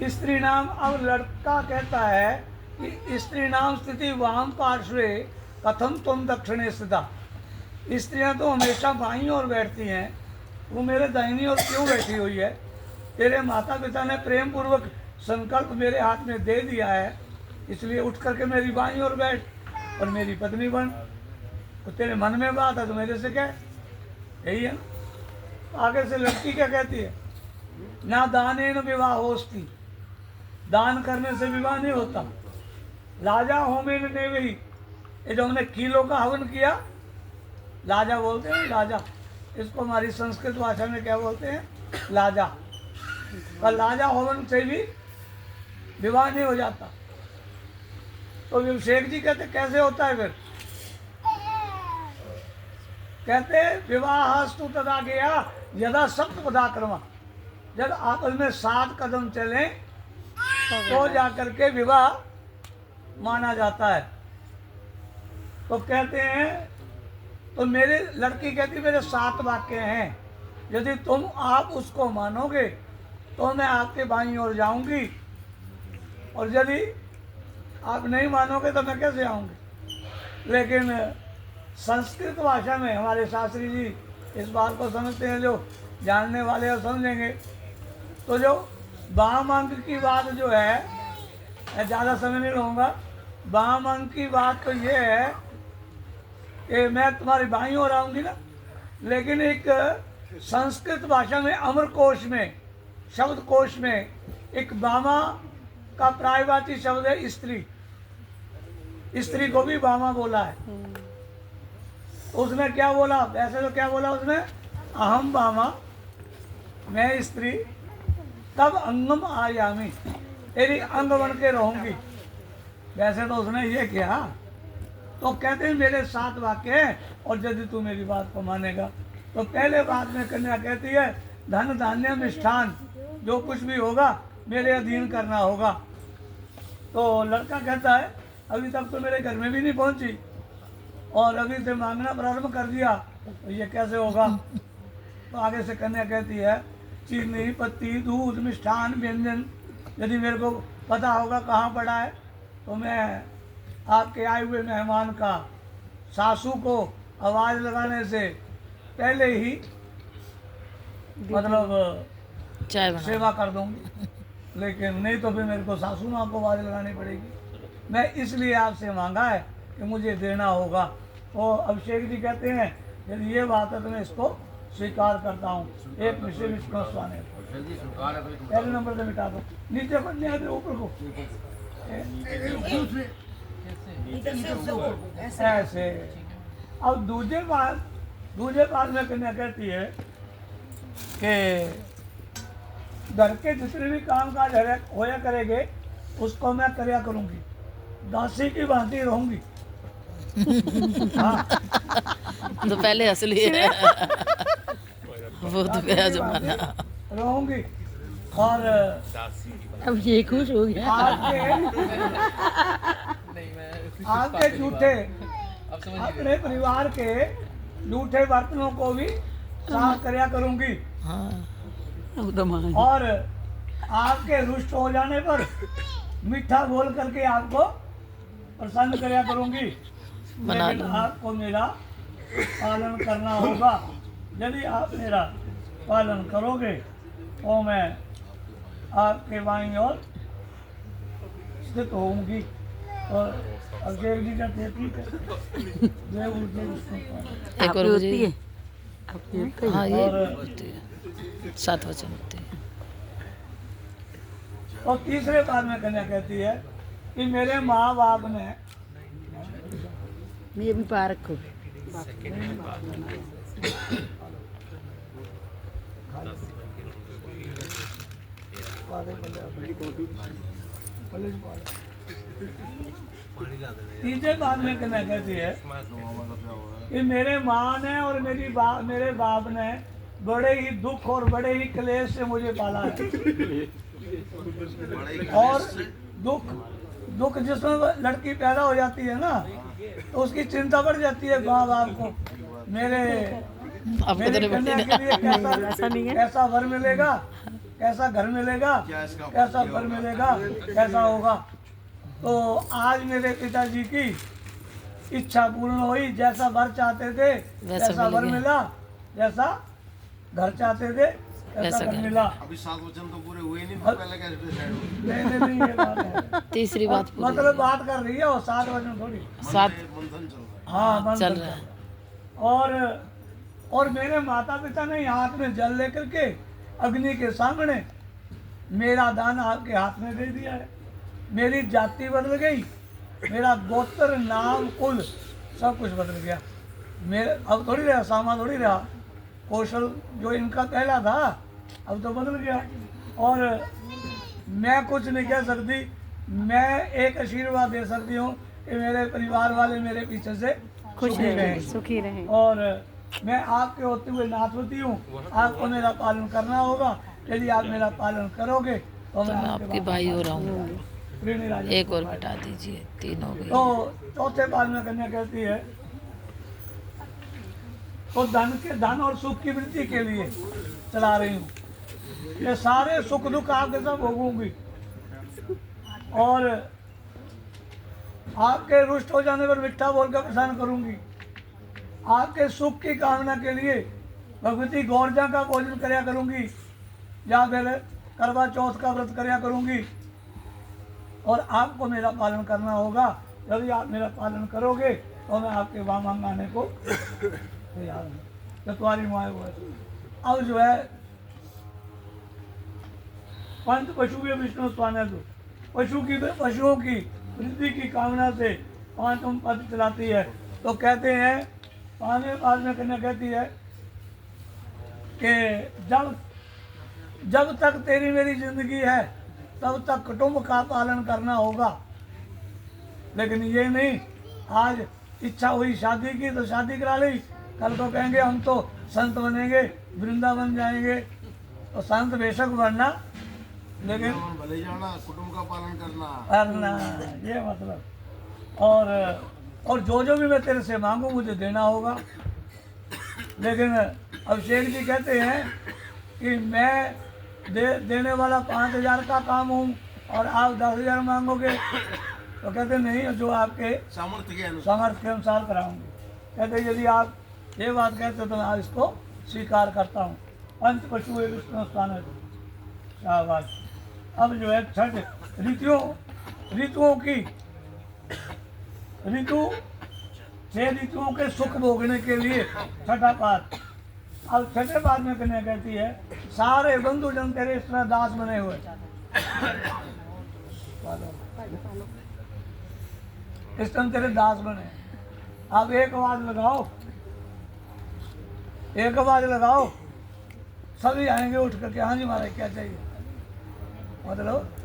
स्त्री नाम। अब लड़का कहता है कि स्त्री नाम स्थिति वाम पार्श्वे कथम तुम दक्षिणे स्थिता। स्त्रियां तो हमेशा बाईं ओर बैठती हैं, वो मेरे दाहिनी ओर क्यों बैठी हुई है? तेरे माता पिता ने प्रेम पूर्वक संकल्प मेरे हाथ में दे दिया है, इसलिए उठ करके मेरी बाईं ओर बैठ और मेरी पत्नी बन। तो तेरे मन में बात है तो मेरे से कह, यही है ना। आगे से लड़की क्या कहती है? ना दानेन विवाह होस्ती, दान करने से विवाह नहीं होता। लाजा होमेन नेवही, ये जो हमने कीलों का हवन किया, लाजा बोलते हैं। लाजा, इसको हमारी संस्कृत भाषा में क्या बोलते हैं? लाजा। पर लाजा होवन से भी विवाह नहीं हो जाता। तो शेख जी कहते कैसे होता है फिर? कहते विवाहस्तु तदा गया यदा सप्त पदाक्रमा, जब आपस में 7 कदम चलें तो जाकर के विवाह माना जाता है। तो कहते हैं, तो मेरे लड़की कहती मेरे 7 वाक्य हैं, यदि तुम आप उसको मानोगे तो मैं आपके बाईं ओर जाऊंगी, और यदि आप नहीं मानोगे तो मैं कैसे आऊंगी? लेकिन संस्कृत भाषा में हमारे शास्त्री जी इस बात को समझते हैं, जो जानने वाले और समझेंगे। तो जो वाम अंक की बात जो है, मैं ज़्यादा समय नहीं रहूँगा। वाम अंक की बात तो ये है कि मैं तुम्हारी बाईं ओर आऊँगी ना, लेकिन एक संस्कृत भाषा में अमरकोश में, शब्द कोश में एक वामा का प्रायवाची शब्द है स्त्री। स्त्री को भी वामा बोला है। उसने क्या बोला? वैसे तो क्या बोला उसने? अहम वामा, मैं स्त्री, तब अंगम आयामी, तेरी अंग बन के रहूंगी। वैसे तो उसने ये किया। तो कहते हैं मेरे 7 वाक्य हैं, और यदि तू मेरी बात को मानेगा तो पहले बात में कन्या कहती है धन धान्य मिष्ठान, जो कुछ भी होगा मेरे अधीन करना होगा। तो लड़का कहता है अभी तक तो मेरे घर में भी नहीं पहुंची और अभी से मांगना प्रारंभ कर दिया, तो ये कैसे होगा? तो आगे से कन्या कहती है चीनी पत्ती दूध मिष्ठान व्यंजन, यदि मेरे को पता होगा कहाँ पड़ा है तो मैं आपके आए हुए मेहमान का सासू को आवाज़ लगाने से पहले ही मतलब चाय सेवा कर दूंगी। लेकिन नहीं तो फिर मेरे को सासू माँ को आवाज़ लगानी पड़ेगी। मैं इसलिए आपसे मांगा है कि मुझे देना होगा। तो अभिषेक जी कहते हैं यदि ये बात है तो मैं इसको स्वीकार करता हूँ। एक विषय विश्वासवान है, पहले नंबर से मिटा दो, नीचे पर नहीं आते, ऊपर को ऐसे। अब दूसरे बात में कन्या कहती है कि घर के जितने भी काम काज होया करेंगे उसको मैं करया करूँगी, दासी की भांति रहूँगी। हाँ। तो पहले असली है वो तो गया जमाना। रहूँगी। और अब ये खुश हो गया। आपके झूठे, अपने परिवार के झूठे बर्तनों को भी साफ करया करूँगी। और आपके रुष्ट हो जाने पर मीठा बोल करके आपको प्रसन्न करया करूँगी। लेकिन आपको मेरा पालन करना होगा। यदि आप मेरा पालन करोगे तो मैं आपके बाईं ओर स्थित होऊंगी। और अभिषेक जी का ठीक है, जय एक और होती है। हाँ ये होती है, 7 वचन होते हैं। और तीसरे बार में कन्या कहती है कि मेरे माँ बाप ने, मैं भी पार्क को तीसरे बार में कन्या कहती है कि मेरे माँ ने और मेरे बाप ने बड़े ही दुख और बड़े ही क्लेश से मुझे पाला है। और दुख जिसमें लड़की पैदा हो जाती है ना, तो उसकी चिंता बढ़ जाती है माँ बाप को। मेरी कन्या के लिए कैसा वर मिलेगा, कैसा घर मिलेगा, कैसा घर मिलेगा, कैसा होगा। तो आज मेरे पिताजी की इच्छा पूर्ण हुई, जैसा वर चाहते थे वैसा वर मिला, जैसा घर चाहते थे वैसा घर मिला। अभी 7 वचन तो पूरे हुए नहीं, पहले कैसे डिसाइड हुआ? नहीं ये बात है। तीसरी बात पूरी मतलब बात कर रही है और 7 वचन थोड़ी। 7 मंथन चल रहा हाँ बंद चल कर रहा है। दिया। और मेरे माता पिता ने हाथ में जल लेकर के अग्नि के सामने मेरा दान आपके हाथ में दे दिया है। मेरी जाति बदल गई, मेरा गोत्र नाम कुल सब कुछ बदल गया। मेरे अब थोड़ी रहा सामा, थोड़ी रहा कौशल जो इनका पहला था, अब तो बदल गया। और मैं कुछ नहीं कह सकती, मैं एक आशीर्वाद दे सकती हूँ कि मेरे परिवार वाले मेरे पीछे से खुश रहे, सुखी रहे। और मैं आपके होते हुए नाथवती हूँ, आपको मेरा पालन करना होगा। यदि आप मेरा पालन करोगे तो तो मैं आपकी भाई हो रहा हूँ। ऋणी राजा। एक और बता दीजिए, 3 हो गई। तो चौथे पाद में कन्या कहती है, तो धन और सुख की वृद्धि के लिए चला रही हूँ। ये सारे सुख दुख आपके साथ भोगूंगी, और आपके रुष्ट हो जाने पर मिठा बोलकर प्रसन्न करूंगी। आपके सुख की कामना के लिए भगवती गौरजा का भोजन करया करूंगी, या फिर करवा चौथ का व्रत करया करूंगी। और आपको मेरा पालन करना होगा। यदि आप मेरा पालन करोगे तो मैं आपके वामांग आने को तैयार हूँ। चतवारी माए हुए अब जो है पंच पशु के विष्णु स्वानंद पशुओं की वृद्धि की कामना से 5वें पद चलाती है। तो कहते हैं 5वें पद में कन्या कहती है कि जब तक तेरी मेरी जिंदगी है तब तक कुटुंब का पालन करना होगा। लेकिन ये नहीं, आज इच्छा हुई शादी की तो शादी करा ली, कल को कहेंगे हम तो संत बनेंगे, वृंदावन जाएंगे। तो संत बेशक बनना, लेकिन भले जाना, कुटुंब का पालन करना, ये मतलब। और जो भी मैं तेरे से मांगू मुझे देना होगा। लेकिन अभिषेक जी कहते हैं कि मैं देने वाला 5,000 का काम हूँ और आप 10,000 मांगोगे। तो कहते नहीं, जो आपके सामर्थ्य के अनुसार कराऊंगी। कहते यदि आप ये बात कहते तो मैं इसको स्वीकार करता हूँ। पंच पशु विष्णु स्थान, शाबाश। अब जो है छठ ऋतुओं की 6 ऋतुओं के सुख भोगने के लिए छठा पाठ। अब छठे पाठ में कन्या कहती है, सारे बंधु जन तेरे इस तरह दास बने हुए, इस तरह तेरे दास बने। अब एक आवाज लगाओ, सभी आएंगे उठ करके, हाँ जी महाराज क्या चाहिए, मतलब